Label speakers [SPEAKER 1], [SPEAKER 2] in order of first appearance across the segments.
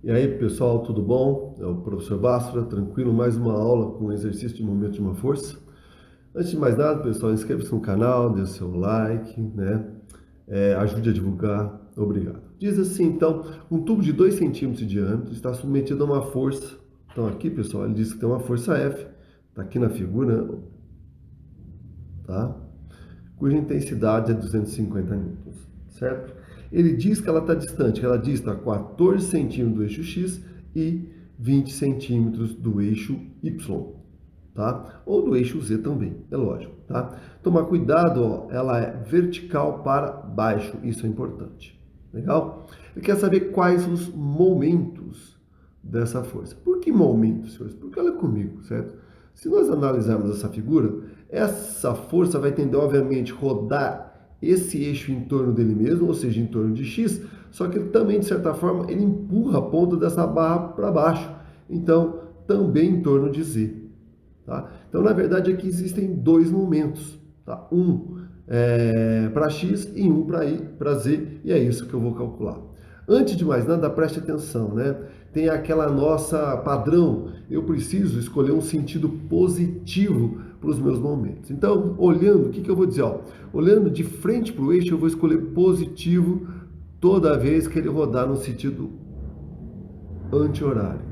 [SPEAKER 1] E aí, pessoal, tudo bom? É o professor Bássora, tranquilo? Mais uma aula com exercício de momento de uma força. Antes de mais nada, pessoal, inscreva-se no canal, dê o seu like, né? Ajude a divulgar. Obrigado. Diz assim, então, um tubo de 2 centímetros de diâmetro está submetido a uma força. Então, aqui, pessoal, ele diz que tem uma força F, está aqui na figura, tá? Cuja intensidade é 250 newtons, certo? Ele diz que ela está distante, que ela dista a 14 centímetros do eixo X e 20 centímetros do eixo Y, tá? Ou do eixo Z também, é lógico, tá? Tomar cuidado, ó, ela é vertical para baixo, isso é importante, legal? Ele quer saber quais os momentos dessa força. Por que momentos, senhores? Porque olha comigo, certo? Se nós analisarmos essa figura, essa força vai tender, obviamente, rodar esse eixo em torno dele mesmo, ou seja, em torno de X, só que ele também, de certa forma, ele empurra a ponta dessa barra para baixo. Então, também em torno de Z. Tá? Então, na verdade, aqui existem dois momentos. Tá? Um para X e um para Z, e é isso que eu vou calcular. Antes de mais nada, preste atenção, né? Tem aquela nossa padrão, eu preciso escolher um sentido positivo para os meus momentos. Então, olhando, o que eu vou dizer? Ó, olhando de frente para o eixo, eu vou escolher positivo toda vez que ele rodar no sentido anti-horário.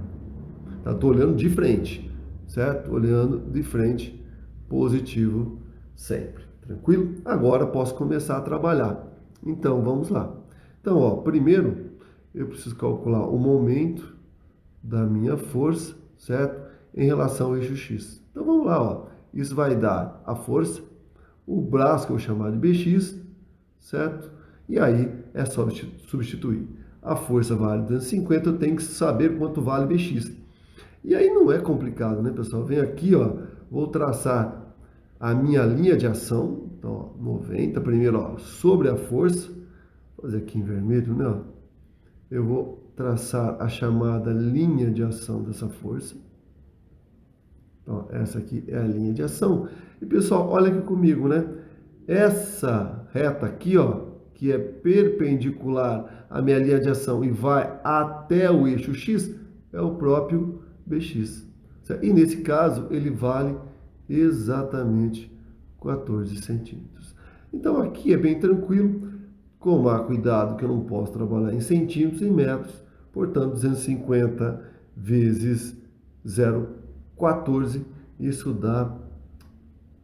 [SPEAKER 1] Tá? Tô olhando de frente, certo? Olhando de frente, positivo sempre. Tranquilo? Agora posso começar a trabalhar. Então, vamos lá. Então, ó, primeiro eu preciso calcular o momento da minha força, certo? Em relação ao eixo X. Então, vamos lá, ó. Isso vai dar a força, o braço que eu vou chamar de BX, certo? E aí é só substituir. A força vale 250, eu tenho que saber quanto vale BX. E aí não é complicado, né, pessoal? Vem aqui, ó, vou traçar a minha linha de ação, então, ó, 90, primeiro, ó, sobre a força, vou fazer aqui em vermelho, né, ó. Eu vou traçar a chamada linha de ação dessa força. Então, essa aqui é a linha de ação. E, pessoal, olha aqui comigo, né? Essa reta aqui, ó, que é perpendicular à minha linha de ação e vai até o eixo X, é o próprio BX. Certo? E nesse caso, ele vale exatamente 14 centímetros. Então, aqui é bem tranquilo. Tomar cuidado que eu não posso trabalhar em centímetros e metros. Portanto, 250 vezes 0,14, isso dá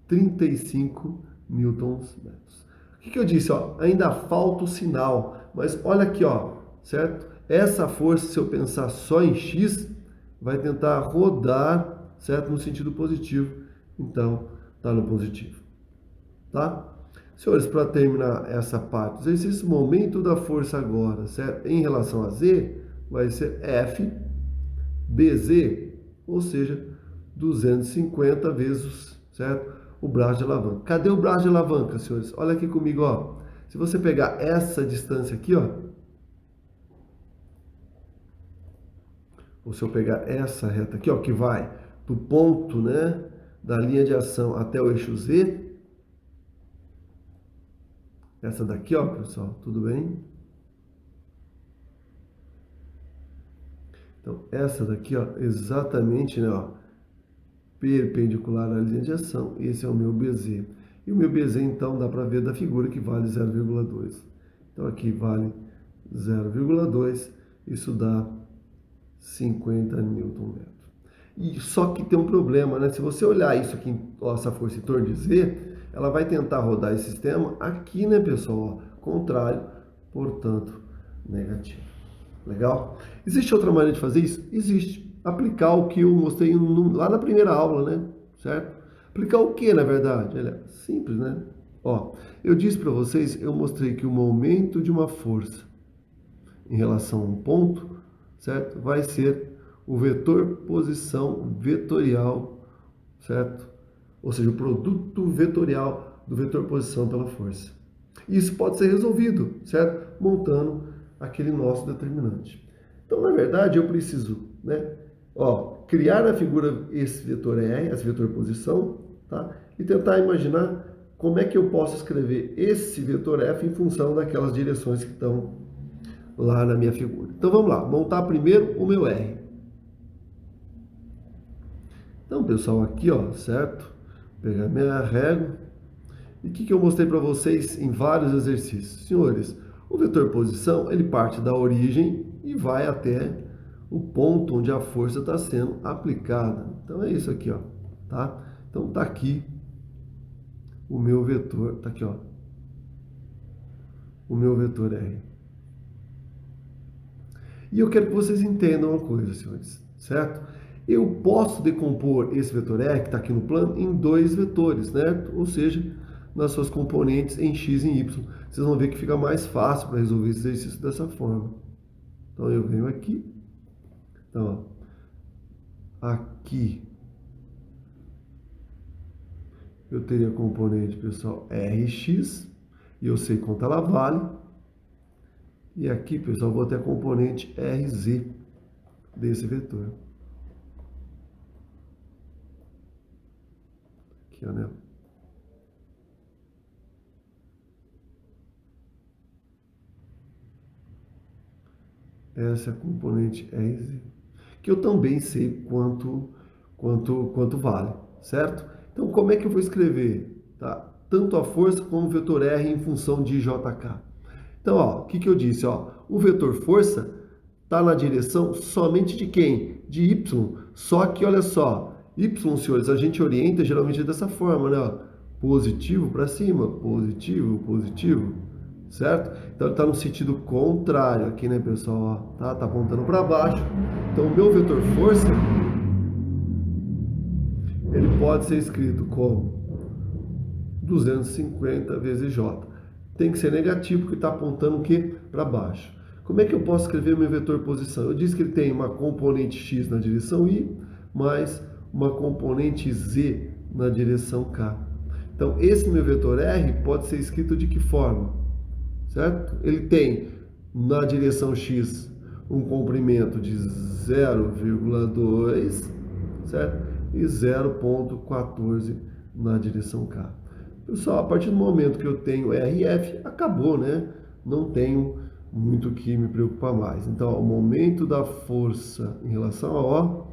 [SPEAKER 1] 35 newtons metros. O que eu disse? Ó, ainda falta o sinal, mas olha aqui, ó, certo? Essa força, se eu pensar só em X, vai tentar rodar, certo? No sentido positivo. Então, está no positivo, tá? Senhores, para terminar essa parte, esse momento da força agora, certo? Em relação a Z, vai ser F BZ, ou seja, 250 vezes, certo? O braço de alavanca. Cadê o braço de alavanca, senhores? Olha aqui comigo, ó. Se você pegar essa distância aqui, ó, ou se eu pegar essa reta aqui, ó, que vai do ponto, né, da linha de ação até o eixo Z, essa daqui, ó, pessoal, tudo bem? Então, essa daqui, ó, exatamente, né, ó, perpendicular à linha de ação, esse é o meu BZ. E o meu BZ, então, dá para ver da figura que vale 0,2. Então, aqui vale 0,2, isso dá 50 Nm. E só que tem um problema, né? Se você olhar isso aqui, ó, essa força em torno de Z, ela vai tentar rodar esse sistema aqui, né, pessoal? Ó, contrário, portanto, negativo. Legal? Existe outra maneira de fazer isso? Existe. Aplicar o que eu mostrei lá na primeira aula, né? Certo? Aplicar o que, na verdade? É simples, né? Ó, eu disse para vocês, eu mostrei que o momento de uma força em relação a um ponto, certo? Vai ser o vetor posição vetorial, certo? Ou seja, o produto vetorial do vetor posição pela força. Isso pode ser resolvido, certo? Montando aquele nosso determinante. Então, na verdade, eu preciso, né, ó, criar na figura esse vetor R, esse vetor posição, tá? E tentar imaginar como é que eu posso escrever esse vetor F em função daquelas direções que estão lá na minha figura. Então vamos lá, montar primeiro o meu R. Então, pessoal, aqui, ó, certo? Vou pegar minha régua. E o que eu mostrei para vocês em vários exercícios? Senhores, o vetor posição, ele parte da origem e vai até o ponto onde a força está sendo aplicada. Então é isso aqui, ó, tá? Então tá aqui o meu vetor, tá aqui, ó, o meu vetor R. E eu quero que vocês entendam uma coisa, senhores, certo? Eu posso decompor esse vetor R, que está aqui no plano, em dois vetores, certo? Ou seja, nas suas componentes em x e em y. Vocês vão ver que fica mais fácil para resolver esse exercício dessa forma. Então eu venho aqui, então, ó, aqui eu teria a componente, pessoal, Rx, e eu sei quanto ela vale. E aqui, pessoal, eu vou ter a componente Rz desse vetor. Aqui, ó, né? Essa é a componente Rz, que eu também sei quanto vale, certo? Então, como é que eu vou escrever, tá? Tanto a força como o vetor R em função de JK. Então, ó, o que eu disse, ó? O vetor força está na direção somente de quem? De Y. Só que, olha só, Y, senhores, a gente orienta geralmente dessa forma, né? Ó, positivo para cima, positivo, positivo, certo? Então, ele está no sentido contrário aqui, né, pessoal? Ó, tá apontando para baixo. Então, o meu vetor força, ele pode ser escrito como 250 vezes J. Tem que ser negativo, porque está apontando o quê? Para baixo. Como é que eu posso escrever meu vetor posição? Eu disse que ele tem uma componente x na direção y, mais uma componente z na direção k. Então, esse meu vetor R pode ser escrito de que forma? Certo? Ele tem na direção x um comprimento de 0,2, certo? E 0,14 na direção k. Pessoal, a partir do momento que eu tenho RF, acabou, né? Não tenho muito que me preocupar mais. Então, ó, o momento da força em relação a O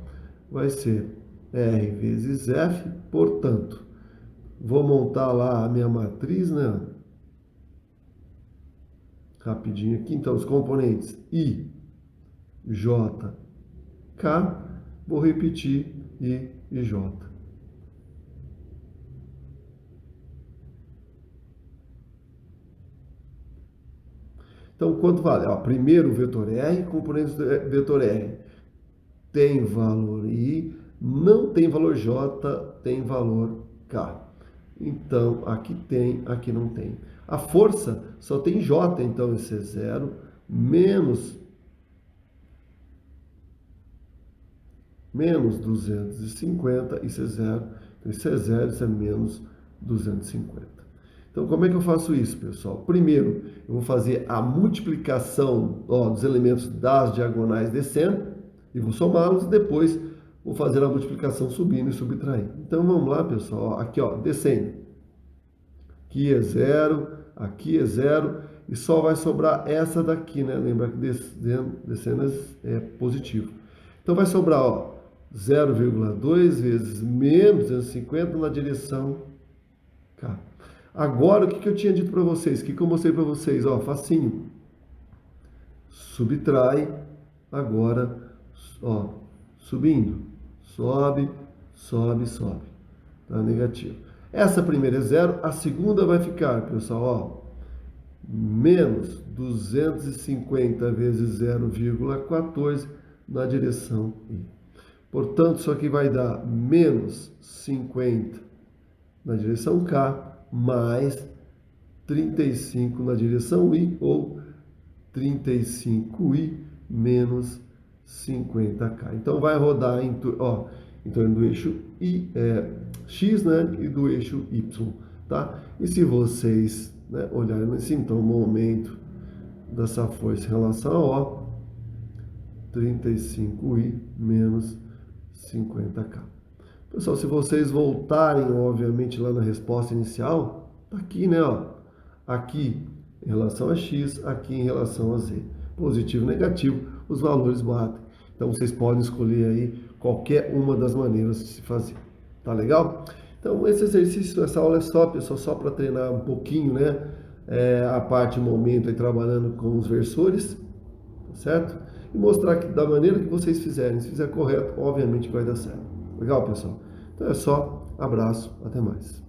[SPEAKER 1] vai ser R vezes F, portanto, vou montar lá a minha matriz, né? Rapidinho aqui. Então, os componentes I, J, K, vou repetir I e J. Então, quanto vale? Ó, primeiro o vetor R, componentes do vetor R tem valor I, não tem valor J, tem valor K. Então, aqui tem, aqui não tem. A força só tem J, então isso é 0, menos 250, isso é 0. Então, isso é 0, isso é menos 250. Então, como é que eu faço isso, pessoal? Primeiro, eu vou fazer a multiplicação, ó, dos elementos das diagonais descendo e vou somá-los e depois vou fazer a multiplicação subindo e subtraindo. Então, vamos lá, pessoal. Ó, aqui, ó, descendo. Aqui é 0, aqui é 0 e só vai sobrar essa daqui, né? Lembra que descendo é positivo. Então, vai sobrar, ó, 0,2 vezes menos 250 na direção K. Agora, o que eu tinha dito para vocês? O que eu mostrei para vocês? Ó, facinho. Subtrai. Agora, ó, subindo. Sobe, sobe, sobe. Tá negativo. Essa primeira é 0. A segunda vai ficar, pessoal, ó, menos 250 vezes 0,14 na direção I. Portanto, isso aqui vai dar menos 50 na direção K, mais 35 na direção I, ou 35I menos 50K. Então, vai rodar em torno do eixo X, né, e do eixo Y, tá? E se vocês, né, olharem assim, então, o momento dessa força em relação a O, 35I menos 50K. Pessoal, se vocês voltarem, obviamente, lá na resposta inicial, tá aqui, né, ó, aqui em relação a X, aqui em relação a Z. positivo, negativo, os valores batem. Então vocês podem escolher aí qualquer uma das maneiras de se fazer. Tá legal? Então esse exercício, essa aula é só, pessoal, só para treinar um pouquinho, né? A parte momento aí trabalhando com os versores, tá certo? E mostrar que da maneira que vocês fizerem, se fizer correto, obviamente vai dar certo. Legal, pessoal? Então é só, abraço, até mais.